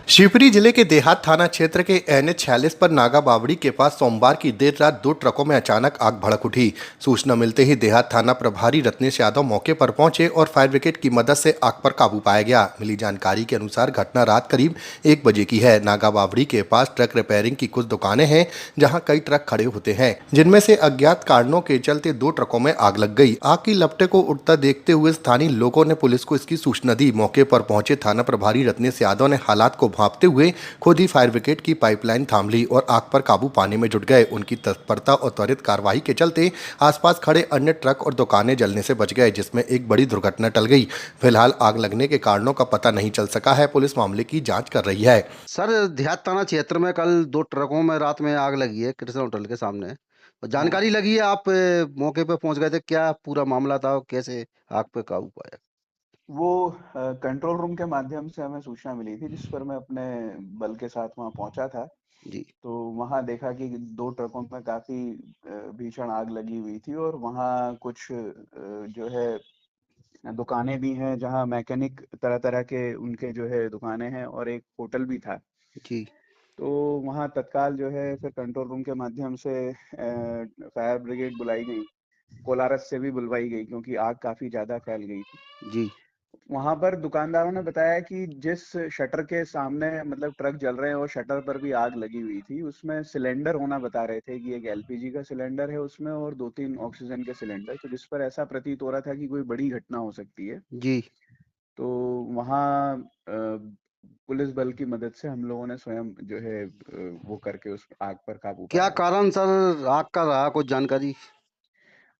शिवपुरी जिले के देहात थाना क्षेत्र के NH 46 पर नागा बावड़ी के पास सोमवार की देर रात दो ट्रकों में अचानक आग भड़क उठी। सूचना मिलते ही देहात थाना प्रभारी रत्नेश यादव मौके पर पहुंचे और फायर ब्रिगेड की मदद से आग पर काबू पाया गया। मिली जानकारी के अनुसार घटना रात करीब 1 बजे की है। नागा बावड़ी के पास ट्रक रिपेयरिंग की कुछ दुकानें हैं, जहाँ कई ट्रक खड़े होते हैं, जिनमें से अज्ञात कारणों के चलते दो ट्रकों में आग लग गई। आग की लपटे को उठता देखते हुए स्थानीय लोगों ने पुलिस को इसकी सूचना दी। मौके पर पहुंचे थाना प्रभारी रत्नेश यादव ने हालात को भांपते हुए खुद ही फायर ब्रिगेड की पाइपलाइन थाम ली और आग पर काबू पाने में जुट गए। उनकी तत्परता और त्वरित कार्रवाई के चलते आसपास खड़े अन्य ट्रक और दुकानें जलने से बच गए, जिसमें एक बड़ी दुर्घटना टल गई। फिलहाल आग लगने के कारणों का पता नहीं चल सका है। पुलिस मामले की जांच कर रही है। सर, देहात थाना क्षेत्र में कल दो ट्रकों में रात में आग लगी है कृष्ण होटल के सामने। वो जानकारी लगी है, आप मौके पे पहुंच गए थे, क्या पूरा मामला था और कैसे आग पे काबू पाया? वो कंट्रोल रूम के माध्यम से हमें सूचना मिली थी, जिस पर मैं अपने बल के साथ वहां पहुंचा था। जी तो वहां देखा कि दो ट्रकों में काफी भीषण आग लगी हुई थी और वहां कुछ जो है दुकानें भी हैं, जहां मैकेनिक तरह तरह के उनके जो है दुकानें हैं, और एक होटल भी था। जी तो वहां तत्काल जो है फिर कंट्रोल रूम के माध्यम से फायर ब्रिगेड बुलाई गई, कोलारस से भी बुलवाई गई, क्योंकि आग काफी ज्यादा फैल गई थी। जी वहां पर दुकानदारों ने बताया कि जिस शटर के सामने मतलब ट्रक जल रहे हैं और शटर पर भी आग लगी हुई थी, उसमें सिलेंडर होना बता रहे थे कि एक एलपीजी का सिलेंडर है उसमें और 2-3 ऑक्सीजन के सिलेंडर, तो जिस पर ऐसा प्रतीत हो रहा था कि कोई बड़ी घटना हो सकती है। जी तो वहाँ पुलिस बल की मदद से हम लोगों ने स्वयं जो है वो करके उस आग पर काबू क्या पाया। कारण सर आग का रहा, कुछ जानकारी?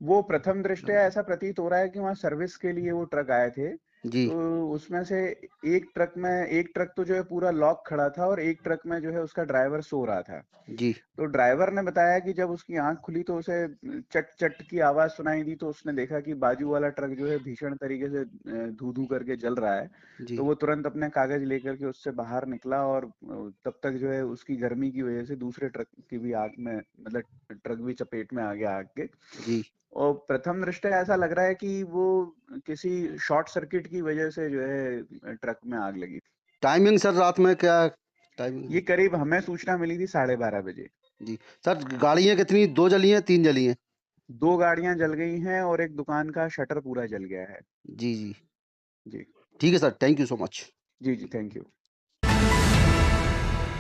वो प्रथम दृष्टया ऐसा प्रतीत हो रहा है कि वहाँ सर्विस के लिए वो ट्रक आए थे। जी तो उसमें से एक ट्रक तो जो है पूरा लॉक खड़ा था और एक ट्रक में जो है उसका ड्राइवर सो रहा था। जी तो ड्राइवर ने बताया कि जब उसकी आंख खुली तो उसे चट चट की आवाज सुनाई दी, तो उसने देखा कि बाजू वाला ट्रक जो है भीषण तरीके से धू धू करके जल रहा है। जी तो वो तुरंत अपने कागज लेकर के उससे बाहर निकला और तब तक जो है उसकी गर्मी की वजह से दूसरे ट्रक की भी आग में मतलब ट्रक भी चपेट में आ गया आग के। जी और प्रथम दृष्टया ऐसा लग रहा है कि वो किसी शॉर्ट सर्किट की वजह से जो है ट्रक में आग लगी थी। टाइमिंग सर, रात में क्या टाइमिंग? ये करीब हमें सूचना मिली थी 12:30 बजे। जी सर, गाड़ियां कितनी, दो जली हैं तीन जली हैं? 2 गाड़ियां जल गई हैं और एक दुकान का शटर पूरा जल गया है। जी जी जी। ठीक है sir, thank you so much. जी, जी, थैंक यू।